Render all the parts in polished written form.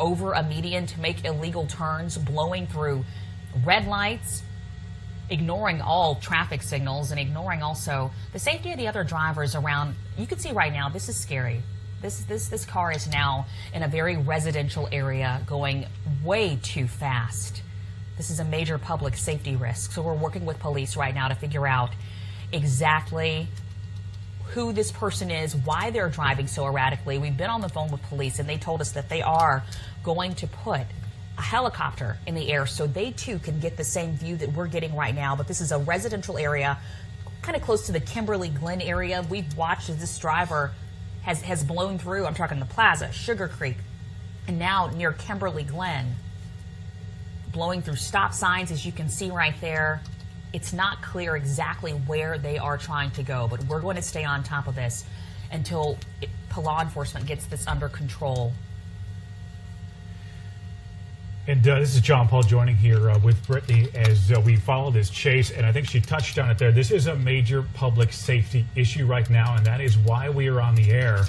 over a median to make illegal turns, blowing through red lights, ignoring all traffic signals, and ignoring also the safety of the other drivers around. You can see right now, this is scary. This car is now in a very residential area going way too fast. This is a major public safety risk. So we're working with police right now to figure out exactly who this person is, why they're driving so erratically. We've been on the phone with police and they told us that they are going to put a helicopter in the air so they too can get the same view that we're getting right now. But this is a residential area, kind of close to the Kimberly Glen area. We've watched as this driver has blown through. I'm talking the Plaza, Sugar Creek, and now near Kimberly Glen, blowing through stop signs, as you can see right there. It's not clear exactly where they are trying to go, but we're going to stay on top of this until law enforcement gets this under control. And this is John Paul joining here with Brittany as we follow this chase, and I think she touched on it there. This is a major public safety issue right now, and that is why we are on the air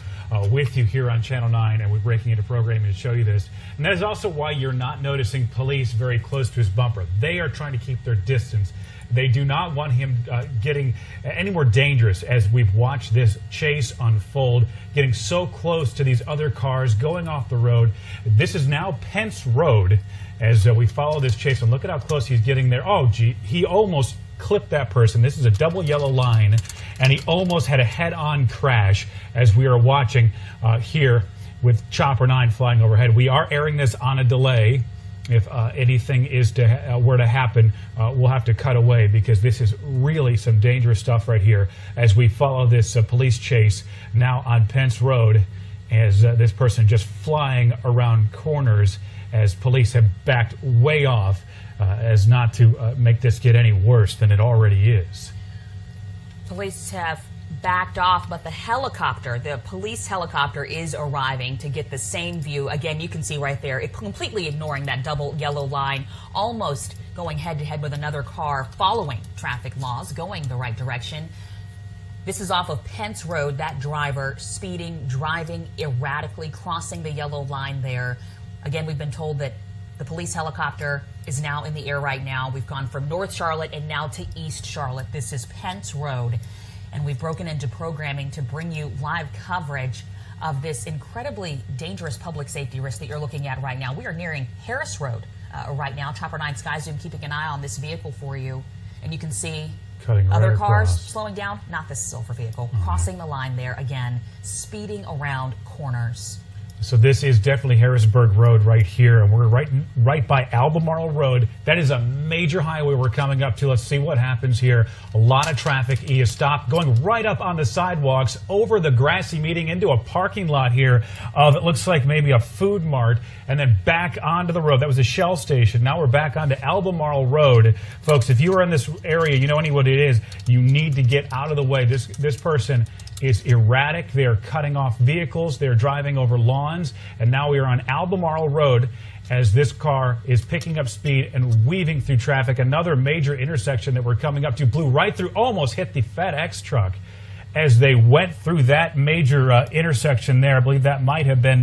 with you here on Channel 9, and we're breaking into programming to show you this. And that is also why you're not noticing police very close to his bumper. They are trying to keep their distance. They do not want him getting any more dangerous as we've watched this chase unfold, getting so close to these other cars, going off the road. This is now Pence Road as we follow this chase, and look at how close he's getting there. Oh, gee, he almost clipped that person. This is a double yellow line, and he almost had a head-on crash as we are watching here with Chopper 9 flying overhead. We are airing this on a delay. If anything is were to happen, we'll have to cut away because this is really some dangerous stuff right here as we follow this police chase now on Pence Road as this person just flying around corners as police have backed way off as not to make this get any worse than it already is. Police have backed off, but the helicopter, the police helicopter, is arriving to get the same view. Again, you can see right there, it completely ignoring that double yellow line, almost going head to head with another car, following traffic laws, going the right direction. This is off of Pence Road, that driver speeding, driving erratically, crossing the yellow line there. Again, we've been told that the police helicopter is now in the air right now. We've gone from North Charlotte and now to East Charlotte. This is Pence Road. And we've broken into programming to bring you live coverage of this incredibly dangerous public safety risk that you're looking at right now. We are nearing Harris Road right now. Chopper 9 Sky Zoom keeping an eye on this vehicle for you. And you can see other cars slowing down, not this silver vehicle, crossing the line there again, speeding around corners. So this is definitely Harrisburg Road right here, and we're right by Albemarle Road. That is a major highway we're coming up to. Let's see what happens here. A lot of traffic. He is stopped, going right up on the sidewalks, over the grassy median into a parking lot here of, it looks like maybe a food mart, and then back onto the road. That was a Shell station. Now we're back onto Albemarle Road. Folks, if you are in this area, you know what it is. You need to get out of the way. This person is erratic. They're cutting off vehicles. They're driving over lawns. And now we are on Albemarle Road as this car is picking up speed and weaving through traffic. Another major intersection that we're coming up to, blew right through, almost hit the FedEx truck as they went through that major intersection there. I believe that might have been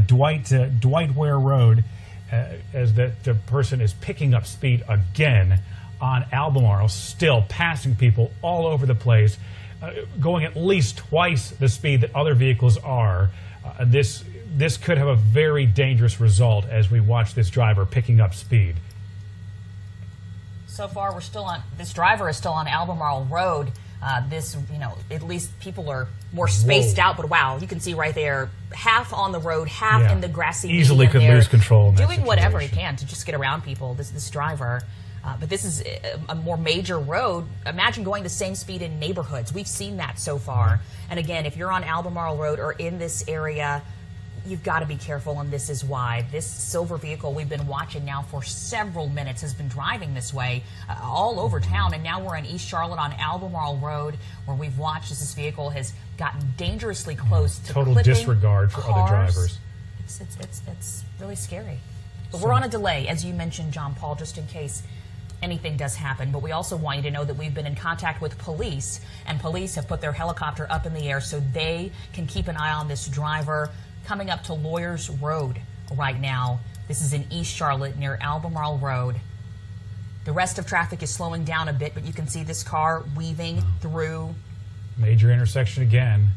Dwight Ware Road as the person is picking up speed again on Albemarle, still passing people all over the place. Going at least twice the speed that other vehicles are. This could have a very dangerous result as we watch this driver picking up speed. So far, this driver is still on Albemarle Road. At least people are more spaced out, but wow, you can see right there, half on the road, half in the grassy median. Easily could lose control in that doing whatever he can to just get around people, this driver. But this is a more major road. Imagine going the same speed in neighborhoods. We've seen that so far. And again, if you're on Albemarle Road or in this area, you've got to be careful, and this is why. This silver vehicle we've been watching now for several minutes has been driving this way all over town, and now we're in East Charlotte on Albemarle Road, where we've watched as this vehicle has gotten dangerously close to total disregard for other drivers. It's really scary. But we're on a delay, as you mentioned, John Paul, just in case anything does happen. But we also want you to know that we've been in contact with police, and police have put their helicopter up in the air so they can keep an eye on this driver coming up to Lawyers Road right now. This is in East Charlotte near Albemarle Road. The rest of traffic is slowing down a bit, but you can see this car weaving through. Major intersection again.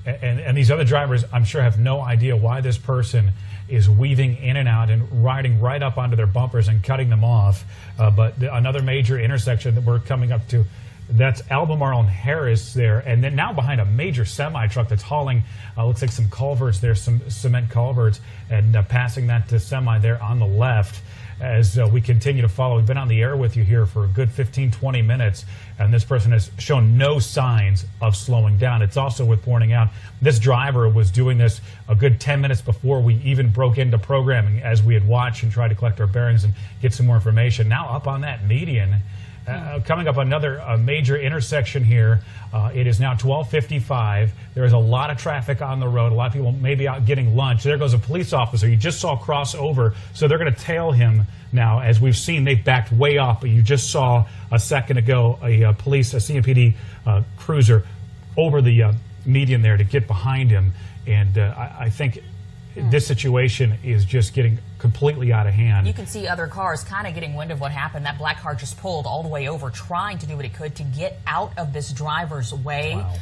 And these other drivers, I'm sure, have no idea why this person is weaving in and out and riding right up onto their bumpers and cutting them off. But another major intersection that we're coming up to, that's Albemarle and Harris there. And then now behind a major semi-truck that's hauling, looks like some culverts there, some cement culverts, and passing that to semi there on the left. As we continue to follow, we've been on the air with you here for a good 15-20 minutes, and this person has shown no signs of slowing down. It's also worth pointing out this driver was doing this a good 10 minutes before we even broke into programming, as we had watched and tried to collect our bearings and get some more information. Now up on that median, coming up another major intersection here. It is now 12:55. There is a lot of traffic on the road. A lot of people maybe out getting lunch. There goes a police officer you just saw cross over, so they're going to tail him now. As we've seen, they've backed way off, but you just saw a second ago a CMPD cruiser over the median there to get behind him. And I think this situation is just getting completely out of hand. You can see other cars kind of getting wind of what happened. That black car just pulled all the way over, trying to do what it could to get out of this driver's way. Wow.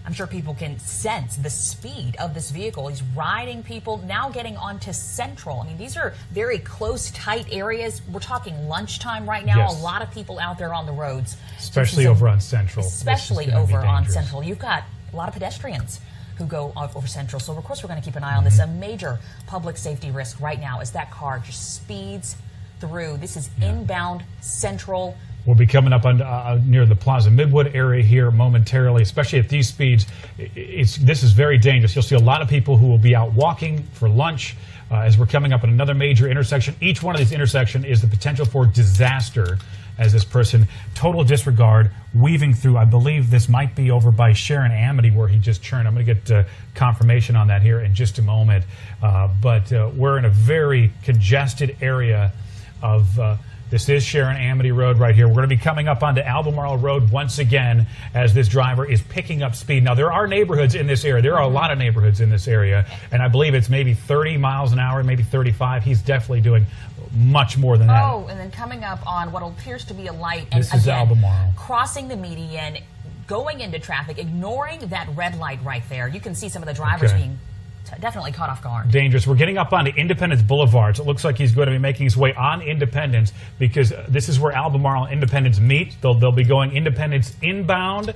I'm sure people can sense the speed of this vehicle. He's riding people, now getting onto Central. I mean, these are very close, tight areas. We're talking lunchtime right now. Yes. A lot of people out there on the roads. Especially over on Central. Especially over on Central. You've got a lot of pedestrians who go over Central. So, of course, we're going to keep an eye on this. A major public safety risk right now as that car just speeds through. This is inbound Central. We'll be coming up on near the Plaza Midwood area here momentarily, especially at these speeds. This is very dangerous. You'll see a lot of people who will be out walking for lunch as we're coming up on another major intersection. Each one of these intersections is the potential for disaster, as this person, total disregard, weaving through. I believe this might be over by Sharon Amity where he just churned. I'm going to get confirmation on that here in just a moment. But we're in a very congested area of this is Sharon Amity Road right here. We're going to be coming up onto Albemarle Road once again as this driver is picking up speed. Now, there are neighborhoods in this area. There are a lot of neighborhoods in this area, and I believe it's maybe 30 miles an hour, maybe 35. He's definitely doing much more than that. Oh, and then coming up on what appears to be a light. And this is again, Albemarle. Crossing the median, going into traffic, ignoring that red light right there. You can see some of the drivers being definitely caught off guard. Dangerous. We're getting up onto Independence Boulevard. So it looks like he's going to be making his way on Independence because this is where Albemarle and Independence meet. They'll be going Independence inbound.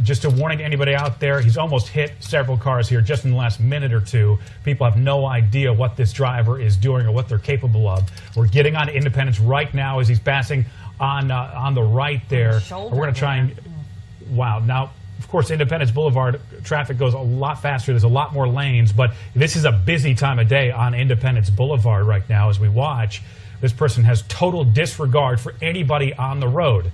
Just a warning to anybody out there, he's almost hit several cars here just in the last minute or two. People have no idea what this driver is doing or what they're capable of. We're getting on Independence right now as he's passing on the right there. We're going to try and... Wow. Now, of course, Independence Boulevard traffic goes a lot faster. There's a lot more lanes, but this is a busy time of day on Independence Boulevard right now as we watch. This person has total disregard for anybody on the road.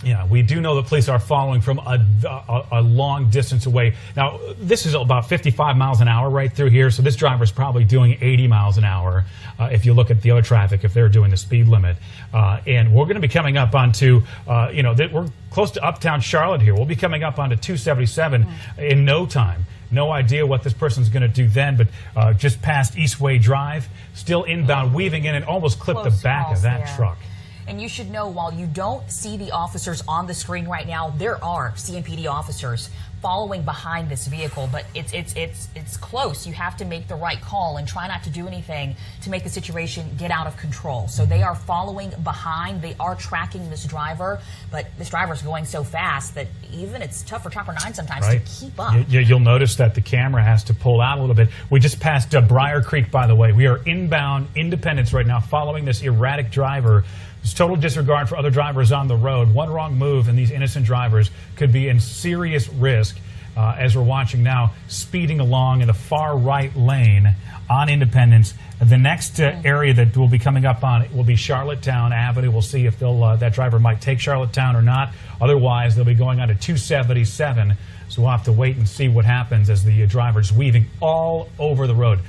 Yeah, we do know the police are following from a long distance away. Now, this is about 55 miles an hour right through here, so this driver is probably doing 80 miles an hour if you look at the other traffic, if they're doing the speed limit. And we're going to be coming up onto, we're close to uptown Charlotte here. We'll be coming up onto 277 in no time. No idea what this person's going to do then, but just past Eastway Drive, still inbound, weaving in and almost clipped the back of that truck. And you should know, while you don't see the officers on the screen right now, there are CMPD officers following behind this vehicle, but it's close. You have to make the right call and try not to do anything to make the situation get out of control. So they are following behind. They are tracking this driver, but this driver's going so fast that even it's tough for Chopper 9 sometimes to keep up. You'll notice that the camera has to pull out a little bit. We just passed Briar Creek, by the way. We are inbound Independence right now, following this erratic driver. There's total disregard for other drivers on the road. One wrong move and these innocent drivers could be in serious risk as we're watching now, speeding along in the far right lane on Independence. The next area that we'll be coming up on will be Charlottetown Avenue. We'll see if that driver might take Charlottetown or not. Otherwise, they'll be going on to 277. So we'll have to wait and see what happens as the driver's weaving all over the road,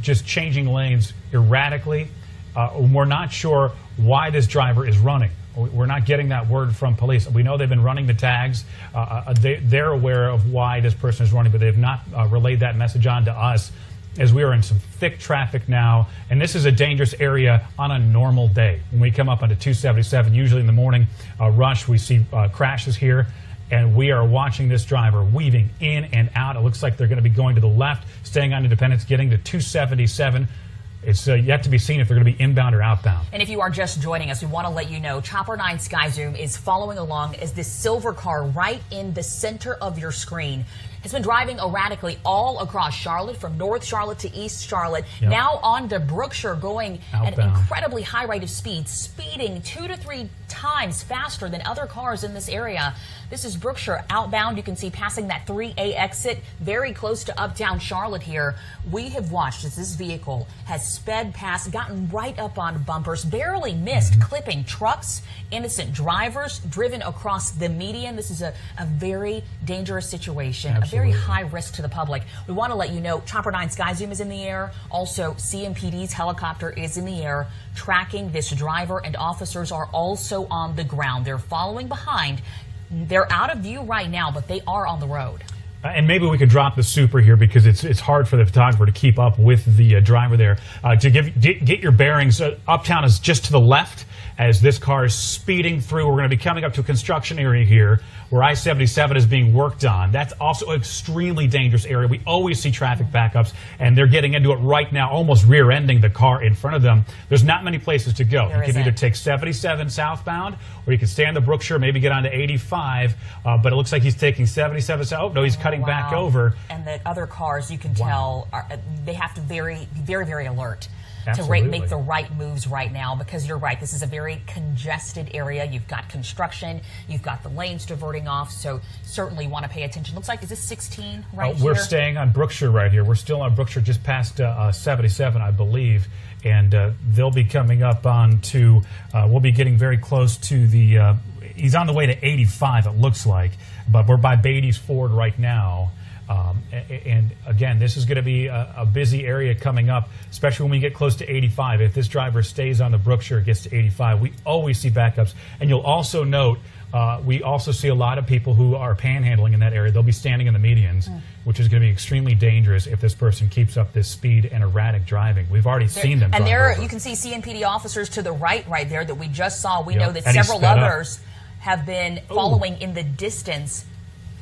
just changing lanes erratically. We're not sure why this driver is running. We're not getting that word from police. We know they've been running the tags. They're aware of why this person is running, but they have not relayed that message on to us. as we are in some thick traffic now, and this is a dangerous area on a normal day. When we come up onto 277, usually in the morning rush, we see crashes here, and we are watching this driver weaving in and out. It looks like they're going to be going to the left, staying on Independence, getting to 277. It's yet to be seen if they're going to be inbound or outbound. And if you are just joining us, we want to let you know Chopper 9 Sky Zoom is following along as this silver car right in the center of your screen has been driving erratically all across Charlotte, from North Charlotte to East Charlotte, now on to Brookshire, going at an incredibly high rate of speed, speeding 2 to 3 times faster than other cars in this area. This is Brookshire outbound. You can see passing that 3A exit, very close to uptown Charlotte here. We have watched as this vehicle has sped past, gotten right up on bumpers, barely missed, clipping trucks, innocent drivers, driven across the median. This is a very dangerous situation, a very high risk to the public. We want to let you know Chopper 9 Sky Zoom is in the air. Also, CMPD's helicopter is in the air tracking this driver, and officers are also on the ground. They're following behind. They're out of view right now, but they are on the road. And maybe we could drop the super here because it's hard for the photographer to keep up with the driver there. To get your bearings, uptown is just to the left as this car is speeding through. We're going to be coming up to a construction area here where I-77 is being worked on. That's also an extremely dangerous area. We always see traffic backups, and they're getting into it right now, almost rear-ending the car in front of them. There's not many places to go. You can either take 77 southbound, or you can stay on the Brookshire, maybe get on to 85, but it looks like he's taking 77 south. Oh, no, he's cutting back over. And the other cars, you can tell, they have to be very alert. Absolutely. To make the right moves right now, because you're right, this is a very congested area. You've got construction, you've got the lanes diverting off, so certainly want to pay attention. Looks like, is this 16 right here? We're staying on Brookshire right here. We're still on Brookshire just past 77, I believe, and they'll be coming up on to, we'll be getting very close to the, he's on the way to 85, it looks like, but we're by Beatty's Ford right now. And again, this is going to be a busy area coming up, especially when we get close to 85. If this driver stays on the Brookshire, gets to 85, we always see backups. And you'll also note, we also see a lot of people who are panhandling in that area. They'll be standing in the medians, which is going to be extremely dangerous if this person keeps up this speed and erratic driving. We've already seen them. And there, over. You can see CMPD officers to the right there that we just saw. We know that several others have been following in the distance.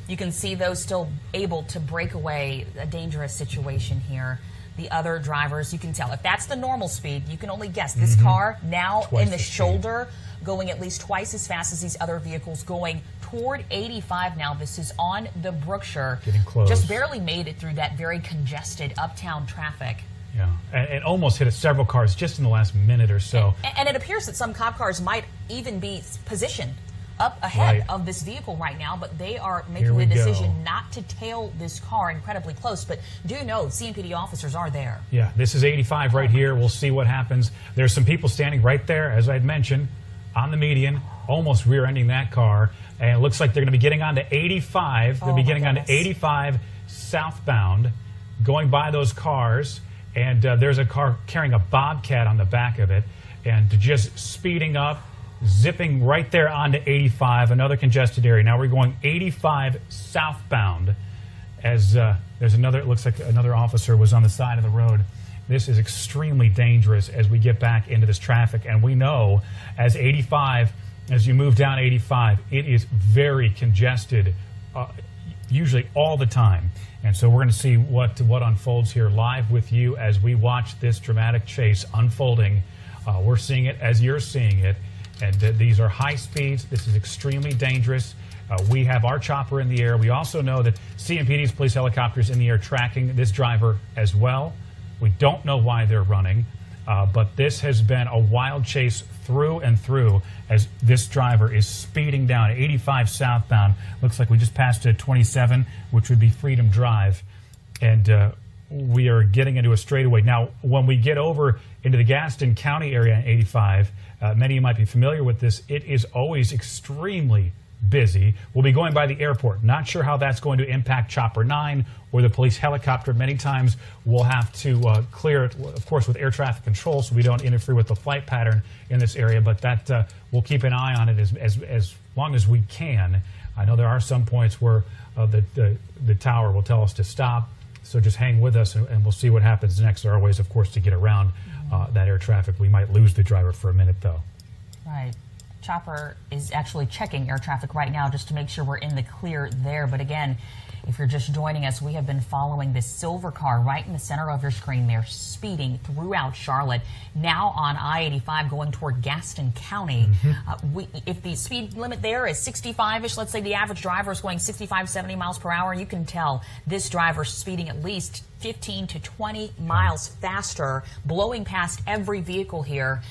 You can see those still able to break away. A dangerous situation here. The other drivers, you can tell. If that's the normal speed, you can only guess. This car now in the shoulder, going at least twice as fast as these other vehicles, going toward 85 now. This is on the Brookshire. Getting close. Just barely made it through that very congested uptown traffic. Yeah, and almost hit several cars just in the last minute or so. And it appears that some cop cars might even be positioned up ahead of this vehicle right now, but they are making the decision not to tail this car incredibly close. But do know CMPD officers are there. Yeah, this is 85 right here. We'll see what happens. There's some people standing right there, as I had mentioned, on the median, almost rear-ending that car. And it looks like they're going to be getting on to 85. They'll be getting on to 85 southbound, going by those cars. And there's a car carrying a Bobcat on the back of it, and just speeding up, zipping right there onto 85, another congested area. Now we're going 85 southbound as there's another, it looks like another officer was on the side of the road. This is extremely dangerous as we get back into this traffic. And we know as 85, as you move down 85, it is very congested, usually all the time. And so we're going to see what unfolds here live with you as we watch this dramatic chase unfolding. We're seeing it as you're seeing it. And these are high speeds. This is extremely dangerous. We have our chopper in the air. We also know that CMPD's police helicopters in the air tracking this driver as well. We don't know why they're running, but this has been a wild chase through and through as this driver is speeding down 85 southbound. Looks like we just passed a 27, which would be Freedom Drive. And we are getting into a straightaway. Now, when we get over into the Gaston County area in 85, many of you might be familiar with this. It is always extremely busy. We'll be going by the airport. Not sure how that's going to impact Chopper 9 or the police helicopter. Many times we'll have to clear it, of course, with air traffic control so we don't interfere with the flight pattern in this area, but that we'll keep an eye on it as long as we can. I know there are some points where the tower will tell us to stop. So just hang with us, and we'll see what happens next. There are ways, of course, to get around that air traffic. We might lose the driver for a minute, though. Right. Chopper is actually checking air traffic right now just to make sure we're in the clear there. But again, if you're just joining us, we have been following this silver car right in the center of your screen there, speeding throughout Charlotte, now on I-85 going toward Gaston County. If the speed limit there is 65-ish, let's say the average driver is going 65, 70 miles per hour, you can tell this driver's speeding at least 15 to 20 miles faster, blowing past every vehicle here.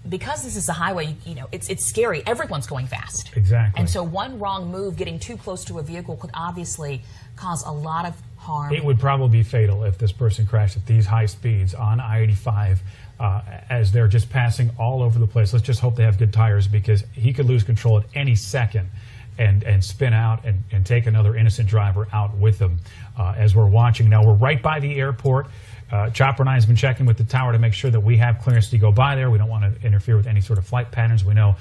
Because this is a highway, you know, it's scary. Everyone's going fast. Exactly. And so one wrong move, getting too close to a vehicle, could obviously cause a lot of harm. It would probably be fatal if this person crashed at these high speeds on I-85 as they're just passing all over the place. Let's just hope they have good tires, because he could lose control at any second and spin out and take another innocent driver out with him. As we're watching now, we're right by the airport. Chopper and I has been checking with the tower to make sure that we have clearance to go by there. We don't want to interfere with any sort of flight patterns. We know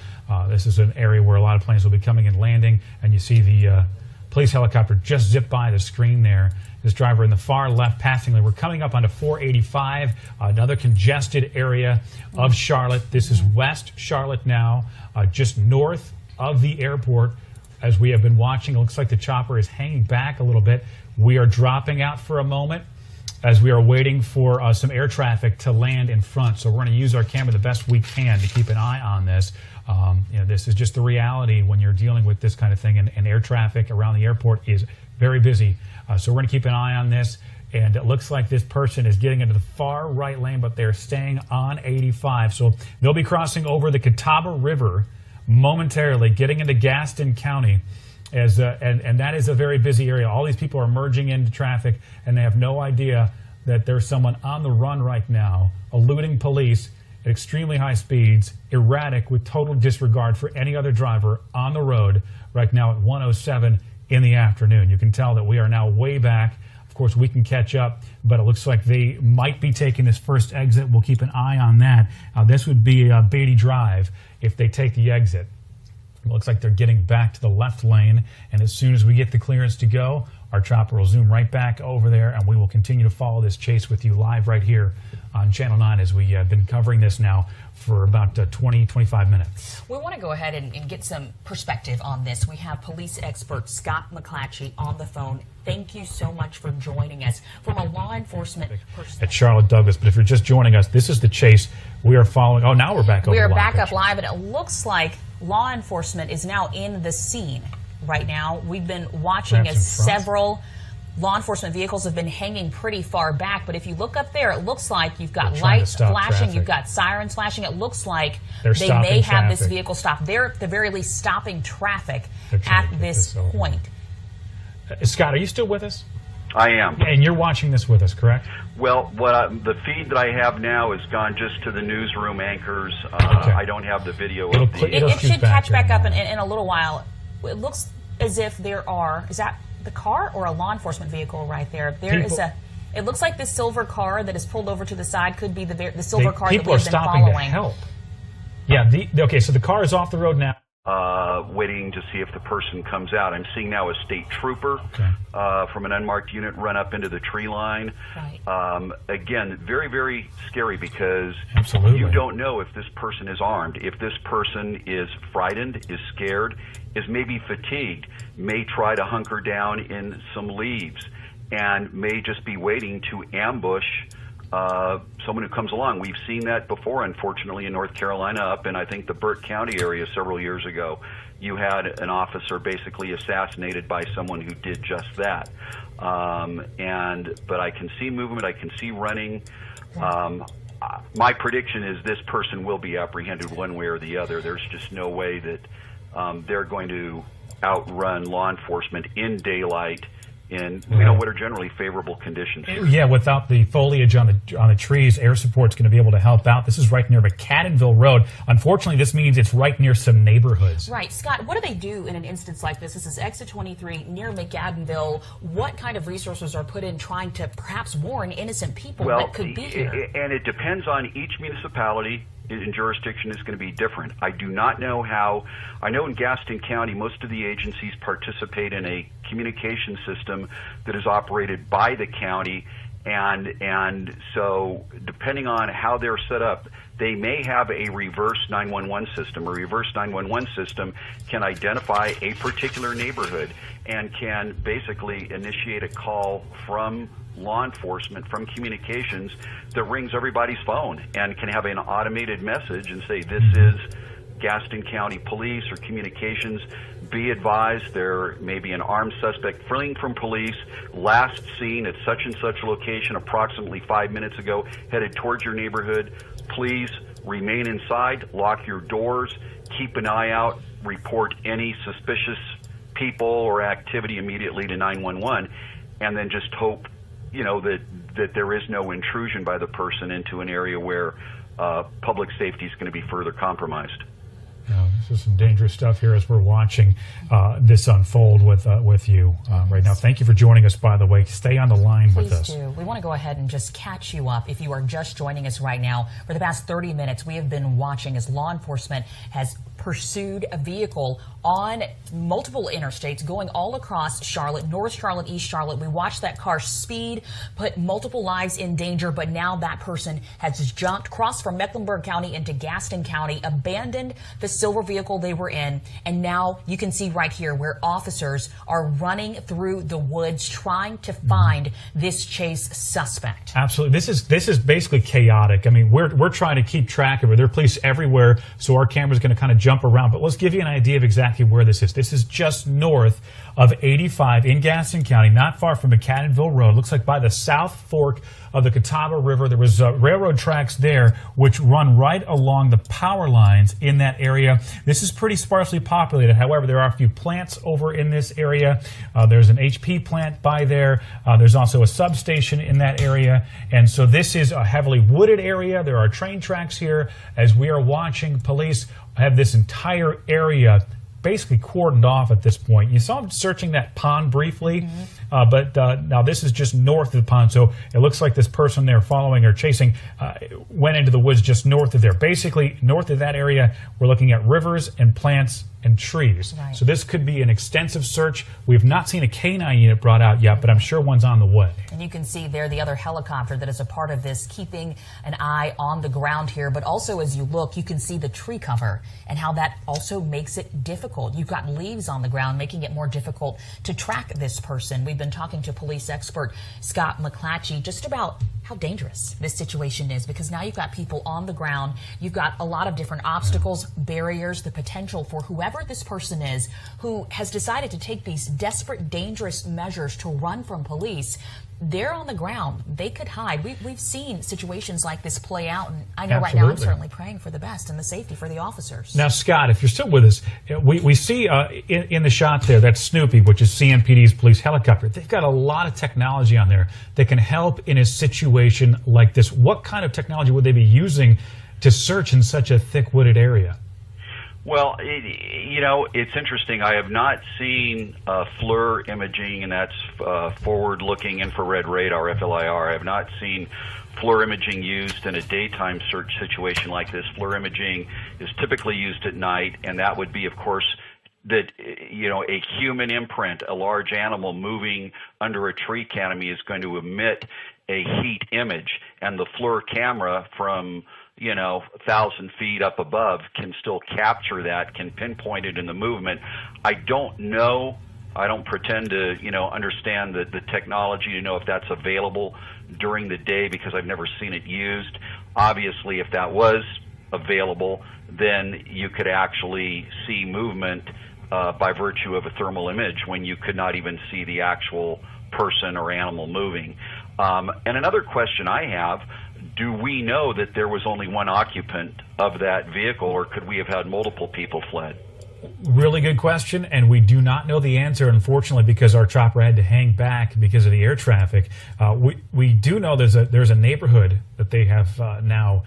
this is an area where a lot of planes will be coming and landing, and you see the police helicopter just zip by the screen there. This driver in the far left passing lane. We're coming up onto 485, another congested area of Charlotte. This is West Charlotte now, just north of the airport. As we have been watching, it looks like the chopper is hanging back a little bit. We are dropping out for a moment as we are waiting for some air traffic to land in front. So we're going to use our camera the best we can to keep an eye on this. You know, this is just the reality when you're dealing with this kind of thing, and air traffic around the airport is very busy. So we're going to keep an eye on this, and it looks like this person is getting into the far right lane, but they're staying on 85. So they'll be crossing over the Catawba River momentarily, getting into Gaston County. And that is a very busy area. All these people are merging into traffic, and they have no idea that there's someone on the run right now, eluding police at extremely high speeds, erratic, with total disregard for any other driver on the road right now at 1:07 in the afternoon. You can tell that we are now way back. Of course, we can catch up, but it looks like they might be taking this first exit. We'll keep an eye on that. This would be Beatty Drive if they take the exit. It looks like they're getting back to the left lane, and as soon as we get the clearance to go, our chopper will zoom right back over there, and we will continue to follow this chase with you live right here on Channel 9 as we have been covering this now for about 20-25 minutes. We want to go ahead and get some perspective on this. We have police expert Scott McClatchy on the phone. Thank you so much for joining us from a law enforcement perspective. At Charlotte Douglas, but if you're just joining us, this is the chase we are following. Oh, now we're back up. We are back up live, and it looks like law enforcement is now in the scene right now. We've been watching as several law enforcement vehicles have been hanging pretty far back, but if you look up there, it looks like you've got lights flashing, you've got sirens flashing. It looks like they may have this vehicle stopped. They're at the very least stopping traffic at this point. Scott, are you still with us? I am. And you're watching this with us, correct? Well, the feed that I have now has gone just to the newsroom anchors. I don't have the video of the... It should catch back up in a little while. It looks as if there are... Is that the car or a law enforcement vehicle right there? It looks like this silver car that is pulled over to the side could be the silver car that we've been following. People are stopping to help. Yeah, okay, so the car is off the road now. Waiting to see if the person comes out. I'm seeing now a state trooper from an unmarked unit run up into the tree line. Right. Again, very, very scary, because you don't know if this person is armed, if this person is frightened, is scared, is maybe fatigued, may try to hunker down in some leaves, and may just be waiting to ambush someone who comes along. We've seen that before, unfortunately, in North Carolina, up in, I think, the Burt County area several years ago. You had an officer basically assassinated by someone who did just that. But I can see movement, I can see running. My prediction is this person will be apprehended one way or the other. There's just no way that they're going to outrun law enforcement in daylight in what are generally favorable conditions here. Yeah, without the foliage on the trees, air support's going to be able to help out. This is right near McCaddenville Road. Unfortunately, this means it's right near some neighborhoods. Right. Scott, what do they do in an instance like this? This is exit 23 near McCaddenville. What kind of resources are put in trying to perhaps warn innocent people that could be here? And it depends on each municipality in jurisdiction is going to be different. I do not know how. I know in Gaston County, most of the agencies participate in a communication system that is operated by the county, and so depending on how they're set up, they may have a reverse 911 system. A reverse 911 system can identify a particular neighborhood and can basically initiate a call from law enforcement, from communications, that rings everybody's phone and can have an automated message and say, this is Gaston County Police or Communications. Be advised, there may be an armed suspect fleeing from police, last seen at such and such location approximately 5 minutes ago, headed towards your neighborhood. Please remain inside, lock your doors, keep an eye out, report any suspicious people or activity immediately to 911, and then just hope, that there is no intrusion by the person into an area where public safety is going to be further compromised. This is some dangerous stuff here as we're watching this unfold with you right now. Thank you for joining us, by the way. Stay on the line with us. Please do. We want to go ahead and just catch you up. If you are just joining us right now, for the past 30 minutes, we have been watching as law enforcement has pursued a vehicle on multiple interstates going all across Charlotte, North Charlotte, East Charlotte. We watched that car speed, put multiple lives in danger, but now that person has jumped, crossed from Mecklenburg County into Gaston County, abandoned the silver vehicle they were in, and now you can see right here where officers are running through the woods trying to find this chase suspect. Absolutely. This is basically chaotic. I mean, we're trying to keep track of it. There are police everywhere, so our camera's going to kind of jump around, but let's give you an idea of exactly where this is. This is just north of 85 in Gaston County, not far from McAdenville Road. Looks like by the South Fork of the Catawba River. There was railroad tracks there which run right along the power lines in that area. This is pretty sparsely populated. However, there are a few plants over in this area. There's an HP plant by there. There's also a substation in that area. And so this is a heavily wooded area. There are train tracks here. As we are watching, police have this entire area basically cordoned off at this point. You saw them searching that pond briefly, but now this is just north of the pond, so it looks like this person they're following or chasing went into the woods just north of there. Basically, north of that area, we're looking at rivers and plants and trees. Right. So this could be an extensive search. We have not seen a canine unit brought out yet, but I'm sure one's on the way. And you can see there the other helicopter that is a part of this, keeping an eye on the ground here. But also as you look, you can see the tree cover and how that also makes it difficult. You've got leaves on the ground, making it more difficult to track this person. We've been talking to police expert Scott McClatchy just about how dangerous this situation is, because now you've got people on the ground. You've got a lot of different obstacles, barriers, the potential for whoever this person is who has decided to take these desperate, dangerous measures to run from police. They're on the ground. They could hide. We've seen situations like this play out, and I know right now I'm certainly praying for the best and the safety for the officers. Now, Scott, if you're still with us, we see in the shot there, that's Snoopy, which is CMPD's police helicopter. They've got a lot of technology on there that can help in a situation like this. What kind of technology would they be using to search in such a thick wooded area? Well, it's interesting. I have not seen FLIR imaging, and that's forward-looking infrared radar, FLIR. I have not seen FLIR imaging used in a daytime search situation like this. FLIR imaging is typically used at night, and that would be, of course, that a human imprint, a large animal moving under a tree canopy is going to emit a heat image, and the FLIR camera from 1,000 feet up above can still capture that, can pinpoint it in the movement. I don't know. I don't pretend to, understand the technology to know if that's available during the day, because I've never seen it used. Obviously, if that was available, then you could actually see movement by virtue of a thermal image when you could not even see the actual person or animal moving. And another question I have, do we know that there was only one occupant of that vehicle, or could we have had multiple people fled? Really good question, and we do not know the answer, unfortunately, because our chopper had to hang back because of the air traffic. We do know there's a neighborhood that they have now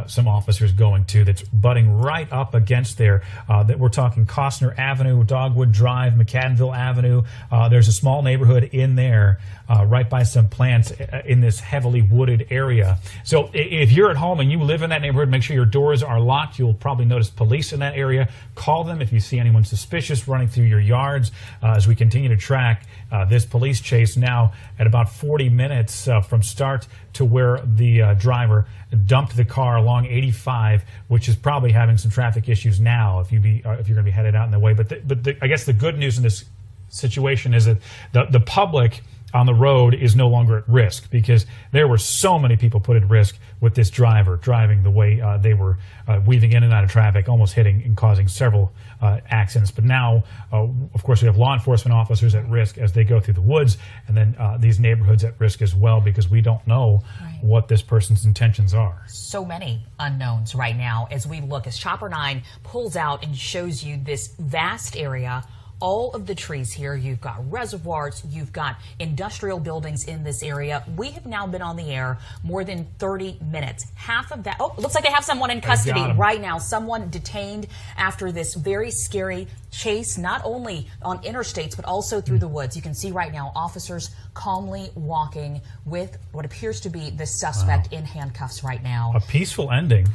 some officers going to that's butting right up against there. That we're talking Costner Avenue, Dogwood Drive, McAdenville Avenue. There's a small neighborhood in there right by some plants in this heavily wooded area. So if you're at home and you live in that neighborhood, make sure your doors are locked. You'll probably notice police in that area. Call them if you see anyone suspicious running through your yards. As we continue to track this police chase now at about 40 minutes from start to where the driver dumped the car along 85, which is probably having some traffic issues now if you're going to be headed out in the way. But I guess the good news in this situation is that the public on the road is no longer at risk, because there were so many people put at risk with this driver driving the way they were weaving in and out of traffic, almost hitting and causing several accidents. But now, of course, we have law enforcement officers at risk as they go through the woods, and then these neighborhoods at risk as well, because we don't know what this person's intentions are. So many unknowns right now as we look, as Chopper 9 pulls out and shows you this vast area. All of the trees here, you've got reservoirs, you've got industrial buildings in this area. We have now been on the air more than 30 minutes. Half of that, oh, looks like they have someone in custody right now. Someone detained after this very scary chase, not only on interstates, but also through the woods. You can see right now officers calmly walking with what appears to be the suspect in handcuffs right now. A peaceful ending.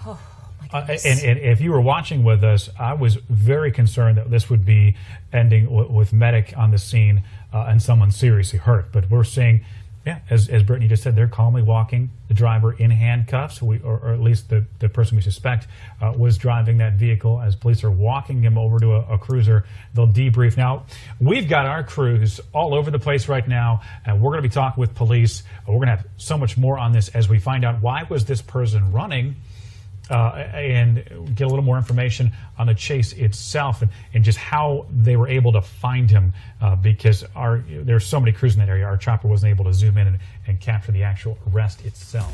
And if you were watching with us, I was very concerned that this would be ending with medic on the scene and someone seriously hurt. But we're seeing, yeah, as Brittany just said, they're calmly walking. The driver in handcuffs, or at least the person we suspect was driving that vehicle. As police are walking him over to a cruiser, they'll debrief. Now, we've got our crews all over the place right now, and we're going to be talking with police. We're going to have so much more on this as we find out why was this person running. And get a little more information on the chase itself and just how they were able to find him, because there's so many crews in that area. Our chopper wasn't able to zoom in and capture the actual arrest itself.